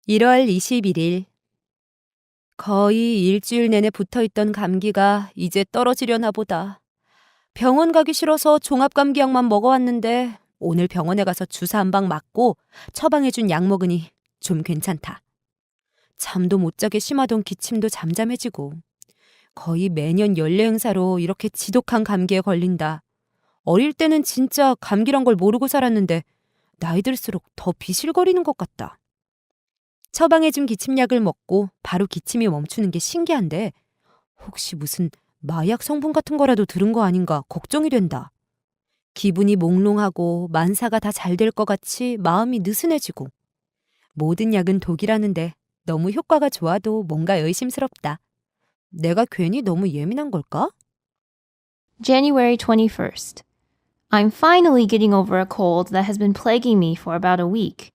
1월 21일. 거의 일주일 내내 붙어있던 감기가 이제 떨어지려나 보다. 병원 가기 싫어서 종합감기약만 먹어왔는데 오늘 병원에 가서 주사 한 방 맞고 처방해준 약 먹으니 좀 괜찮다. 잠도 못 자게 심하던 기침도 잠잠해지고 거의 매년 연례 행사로 이렇게 지독한 감기에 걸린다. 어릴 때는 진짜 감기란 걸 모르고 살았는데 나이 들수록 더 비실거리는 것 같다. 처방해준 기침약을 먹고 바로 기침이 멈추는 게 신기한데 혹시 무슨 마약 성분 같은 거라도 들은 거 아닌가 걱정이 된다. 기분이 몽롱하고 만사가 다 잘 될 것 같이 마음이 느슨해지고 모든 약은 독이라는데 너무 효과가 좋아도 뭔가 의심스럽다. 내가 괜히 너무 예민한 걸까? January 21st. I'm finally getting over a cold that has been plaguing me for about a week.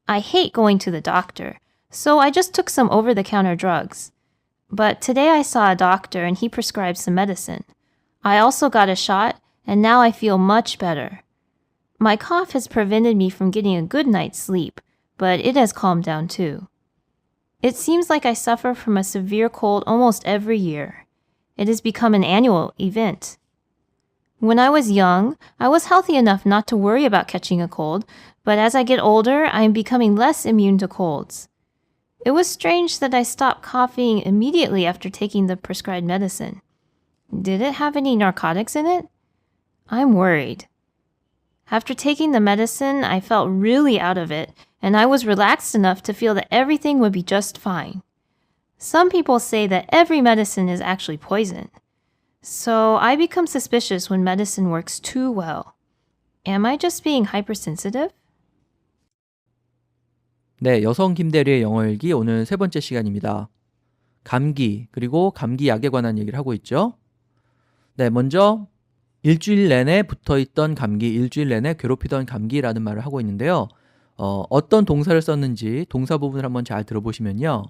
I hate going to the doctor, so I just took some over-the-counter drugs. But today I saw a doctor and he prescribed some medicine. I also got a shot, and now I feel much better. My cough has prevented me from getting a good night's sleep, but it has calmed down too. It seems like I suffer from a severe cold almost every year. It has become an annual event. When I was young, I was healthy enough not to worry about catching a cold, but as I get older, I am becoming less immune to colds. It was strange that I stopped coughing immediately after taking the prescribed medicine. Did it have any narcotics in it? I'm worried. After taking the medicine, I felt really out of it, and I was relaxed enough to feel that everything would be just fine. Some people say that every medicine is actually poison. So I become suspicious when medicine works too well. Am I just being hypersensitive? 네, 여성 김대리의 영어 일기 오늘 세 번째 시간입니다. 감기, 그리고 감기약에 관한 얘기를 하고 있죠. 네, 먼저 일주일 내내 붙어있던 감기, 일주일 내내 괴롭히던 감기라는 말을 하고 있는데요. 어떤 동사를 썼는지 동사 부분을 한번 잘 들어보시면요.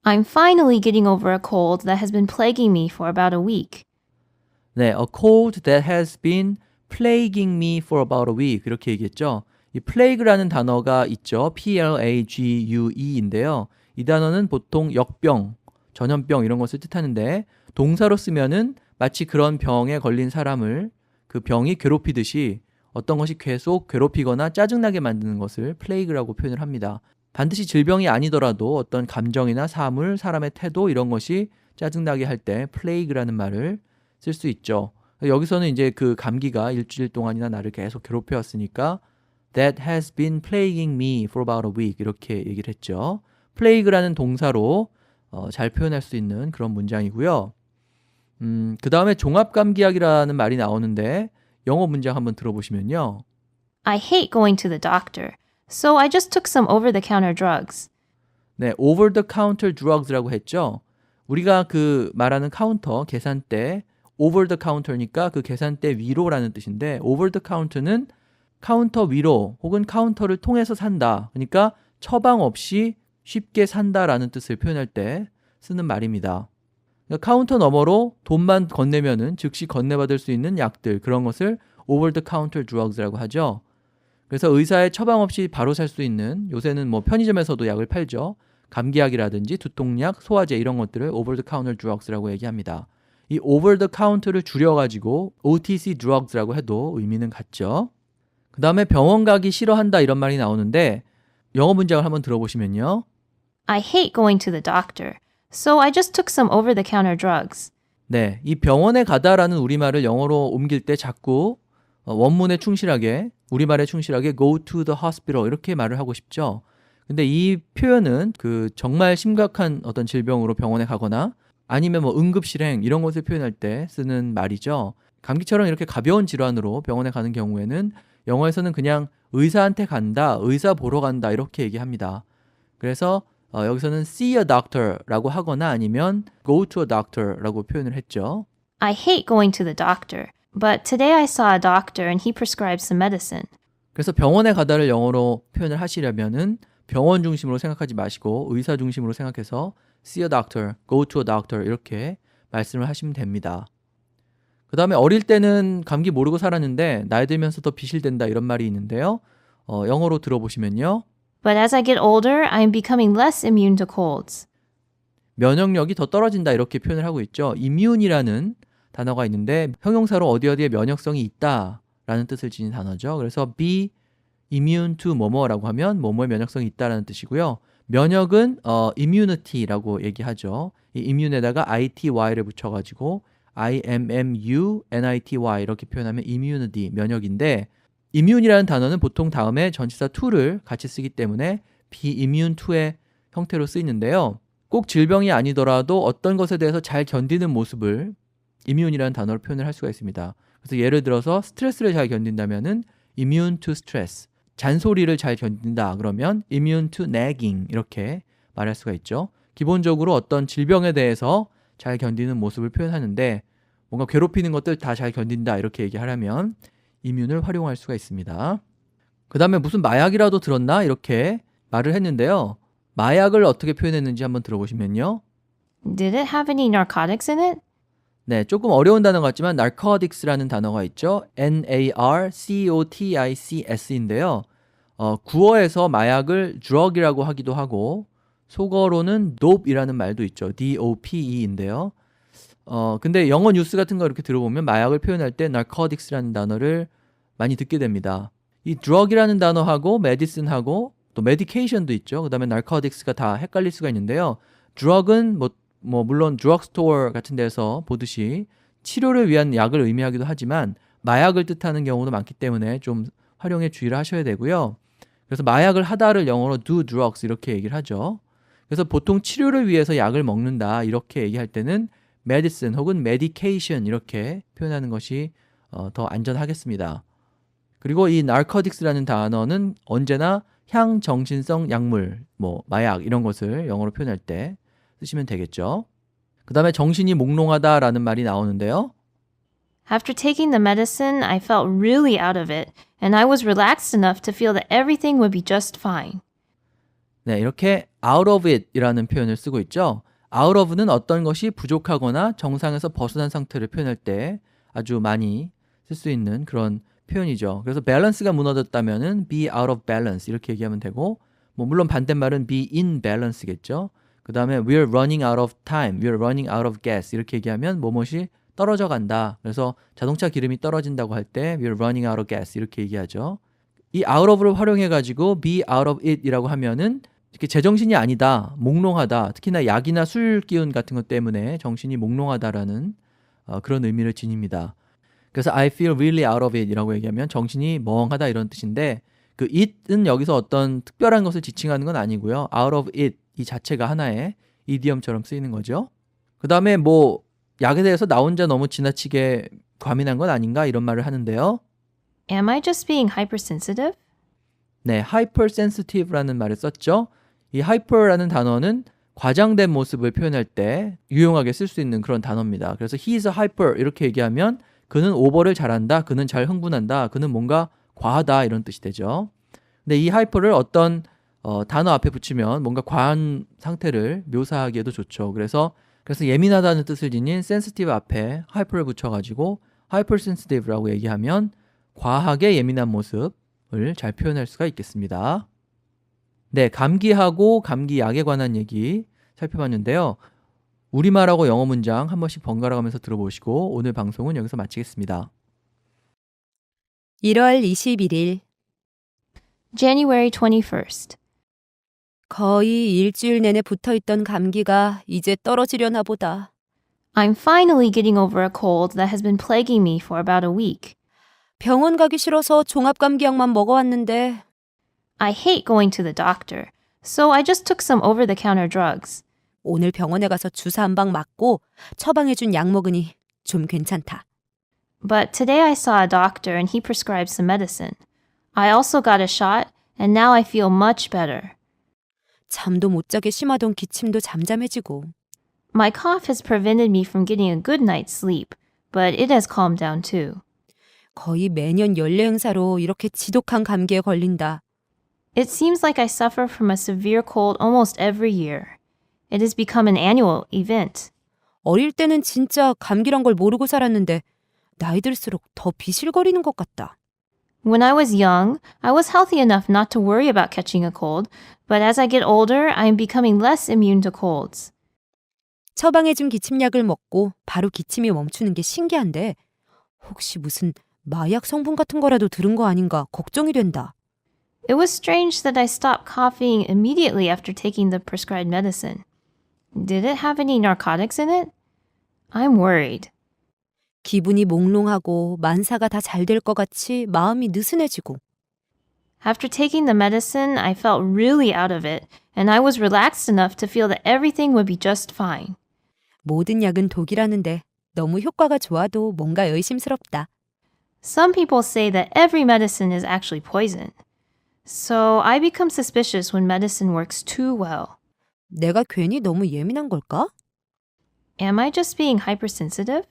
I'm finally getting over a cold that has been plaguing me for about a week. 네, a cold that has been plaguing me for about a week 이렇게 얘기했죠. 이 plague라는 단어가 있죠. plague인데요. 이 단어는 보통 역병, 전염병 이런 것을 뜻하는데 동사로 쓰면은 마치 그런 병에 걸린 사람을 그 병이 괴롭히듯이 어떤 것이 계속 괴롭히거나 짜증나게 만드는 것을 plague라고 표현을 합니다. 반드시 질병이 아니더라도 어떤 감정이나 사물, 사람의 태도 이런 것이 짜증나게 할 때 plague라는 말을 쓸 수 있죠. 여기서는 이제 그 감기가 일주일 동안이나 나를 계속 괴롭혀왔으니까 That has been plaguing me for about a week 이렇게 얘기를 했죠. plague라는 동사로 잘 표현할 수 있는 그런 문장이고요. 그 다음에 종합감기약이라는 말이 나오는데 영어 문장 한번 들어보시면요. I hate going to the doctor, so I just took some over-the-counter drugs. 네, over-the-counter drugs라고 했죠. 우리가 그 말하는 카운터, 계산대, over-the-counter니까 그 계산대 위로라는 뜻인데 over-the-counter는 카운터 위로 혹은 카운터를 통해서 산다. 그러니까 처방 없이 쉽게 산다라는 뜻을 표현할 때 쓰는 말입니다. 그러니까 카운터 너머로 돈만 건네면은 즉시 건네받을 수 있는 약들 그런 것을 over-the-counter drugs라고 하죠. 그래서 의사의 처방 없이 바로 살 수 있는 요새는 뭐 편의점에서도 약을 팔죠. 감기약이라든지 두통약, 소화제 이런 것들을 over-the-counter drugs라고 얘기합니다. 이 over-the-counter를 줄여가지고 OTC drugs라고 해도 의미는 같죠. 그 다음에 병원 가기 싫어한다 이런 말이 나오는데 영어 문장을 한번 들어보시면요. I hate going to the doctor, so I just took some over-the-counter drugs. 네, 이 병원에 가다라는 우리말을 영어로 옮길 때 자꾸 원문에 충실하게 우리말에 충실하게 go to the hospital 이렇게 말을 하고 싶죠. 근데 이 표현은 그 정말 심각한 어떤 질병으로 병원에 가거나 아니면 뭐 응급실행 이런 것을 표현할 때 쓰는 말이죠. 감기처럼 이렇게 가벼운 질환으로 병원에 가는 경우에는 영어에서는 그냥 의사한테 간다, 의사 보러 간다 이렇게 얘기합니다. 그래서 여기서는 see a doctor라고 하거나 아니면 go to a doctor라고 표현을 했죠. I hate going to the doctor, but today I saw a doctor and he prescribed some medicine. 그래서 병원에 가다를 영어로 표현을 하시려면은 병원 중심으로 생각하지 마시고 의사 중심으로 생각해서 see a doctor, go to a doctor 이렇게 말씀을 하시면 됩니다. 그 다음에 어릴 때는 감기 모르고 살았는데 나이 들면서 더 비실된다 이런 말이 있는데요. 영어로 들어보시면요. But as I get older, I'm becoming less immune to colds. 면역력이 더 떨어진다 이렇게 표현을 하고 있죠. immune이라는 단어가 있는데 형용사로 어디에 면역성이 있다라는 뜻을 지닌 단어죠. 그래서 be immune to 뭐뭐라고 하면 뭐뭐에 면역성이 있다라는 뜻이고요. 면역은 immunity라고 얘기하죠. 이 immune에다가 ity를 붙여가지고 immunity 이렇게 표현하면 immunity, 면역인데 immune이라는 단어는 보통 다음에 전치사 to를 같이 쓰기 때문에 be immune to의 형태로 쓰이는데요. 꼭 질병이 아니더라도 어떤 것에 대해서 잘 견디는 모습을 immune이라는 단어로 표현을 할 수가 있습니다. 그래서 예를 들어서 스트레스를 잘 견딘다면은 immune to stress, 잔소리를 잘 견딘다 그러면 immune to nagging 이렇게 말할 수가 있죠. 기본적으로 어떤 질병에 대해서 잘 견디는 모습을 표현하는데 뭔가 괴롭히는 것들 다 잘 견딘다 이렇게 얘기하려면 immune을 활용할 수가 있습니다. 그 다음에 무슨 마약이라도 들었나 이렇게 말을 했는데요. 마약을 어떻게 표현했는지 한번 들어보시면요. Did it have any narcotics in it? 네, 조금 어려운 단어 같지만 narcotics라는 단어가 있죠. narcotics인데요. 구어에서 마약을 drug이라고 하기도 하고 속어로는 dope이라는 말도 있죠. dope인데요. 근데 영어 뉴스 같은 거 이렇게 들어보면 마약을 표현할 때 narcotics라는 단어를 많이 듣게 됩니다. 이 drug이라는 단어하고 medicine하고 또 medication도 있죠. 그 다음에 narcotics가 다 헷갈릴 수가 있는데요. drug은 물론 drugstore 같은 데서 보듯이 치료를 위한 약을 의미하기도 하지만 마약을 뜻하는 경우도 많기 때문에 좀 활용에 주의를 하셔야 되고요. 그래서 마약을 하다를 영어로 do drugs 이렇게 얘기를 하죠. 그래서 보통 치료를 위해서 약을 먹는다 이렇게 얘기할 때는 medicine 혹은 medication 이렇게 표현하는 것이 더 안전하겠습니다. 그리고 이 narcotics라는 단어는 언제나 향정신성 약물, 마약 이런 것을 영어로 표현할 때 쓰시면 되겠죠. 그 다음에 정신이 몽롱하다라는 말이 나오는데요. After taking the medicine, I felt really out of it, and I was relaxed enough to feel that everything would be just fine. 네, 이렇게 out of it 이라는 표현을 쓰고 있죠. out of는 어떤 것이 부족하거나 정상에서 벗어난 상태를 표현할 때 아주 많이 쓸 수 있는 그런 표현이죠. 그래서 balance가 무너졌다면은 be out of balance 이렇게 얘기하면 되고 물론 반대말은 be in balance겠죠. 그 다음에 we're running out of time, we're running out of gas 이렇게 얘기하면 뭐뭇이 떨어져 간다. 그래서 자동차 기름이 떨어진다고 할 때 we're running out of gas 이렇게 얘기하죠. 이 out of를 활용해가지고 be out of it 이라고 하면은 이렇게 제정신이 아니다, 몽롱하다, 특히나 약이나 술 기운 같은 것 때문에 정신이 몽롱하다라는 그런 의미를 지닙니다. 그래서 I feel really out of it 이라고 얘기하면 정신이 멍하다 이런 뜻인데 그 it은 여기서 어떤 특별한 것을 지칭하는 건 아니고요. out of it 이 자체가 하나의 이디엄처럼 쓰이는 거죠. 그 다음에 약에 대해서 나 혼자 너무 지나치게 과민한 건 아닌가 이런 말을 하는데요. Am I just being hypersensitive? 네, hypersensitive라는 말을 썼죠. 이 hyper라는 단어는 과장된 모습을 표현할 때 유용하게 쓸 수 있는 그런 단어입니다. 그래서 he's a hyper 이렇게 얘기하면 그는 오버를 잘한다, 그는 잘 흥분한다, 그는 뭔가 과하다 이런 뜻이 되죠. 근데 이 hyper를 어떤 단어 앞에 붙이면 뭔가 과한 상태를 묘사하기에도 좋죠. 그래서 예민하다는 뜻을 지닌 sensitive 앞에 hyper를 붙여가지고 hypersensitive라고 얘기하면 과하게 예민한 모습을 잘 표현할 수가 있겠습니다. 네, 감기하고 감기약에 관한 얘기 살펴봤는데요. 우리말하고 영어 문장 한 번씩 번갈아 가면서 들어보시고 오늘 방송은 여기서 마치겠습니다. 1월 21일 January 21st. 거의 일주일 내내 붙어있던 감기가 이제 떨어지려나 보다. I'm finally getting over a cold that has been plaguing me for about a week. 병원 가기 싫어서 종합감기약만 먹어왔는데 I hate going to the doctor, so I just took some over-the-counter drugs. 오늘 병원에 가서 주사 한 방 맞고 처방해준 약 먹으니 좀 괜찮다. But today I saw a doctor and he prescribed some medicine. I also got a shot, and now I feel much better. 잠도 못 자게 심하던 기침도 잠잠해지고 My cough has prevented me from getting a good night's sleep, but it has calmed down too. 거의 매년 연례 행사로 이렇게 지독한 감기에 걸린다. It seems like I suffer from a severe cold almost every year. It has become an annual event. 어릴 때는 진짜 감기란 걸 모르고 살았는데 나이 들수록 더 비실거리는 것 같다. When I was young, I was healthy enough not to worry about catching a cold, but as I get older, I am becoming less immune to colds. 처방해준 기침약을 먹고 바로 기침이 멈추는 게 신기한데 혹시 무슨 마약 성분 같은 거라도 들은 거 아닌가 걱정이 된다. It was strange that I stopped coughing immediately after taking the prescribed medicine. Did it have any narcotics in it? I'm worried. 기분이 몽롱하고 만사가 다 잘 될 것 같이 마음이 느슨해지고 After taking the medicine, I felt really out of it, and I was relaxed enough to feel that everything would be just fine. 모든 약은 독이라는데 너무 효과가 좋아도 뭔가 의심스럽다. Some people say that every medicine is actually poison. So I become suspicious when medicine works too well. 내가 괜히 너무 예민한 걸까? Am I just being hypersensitive?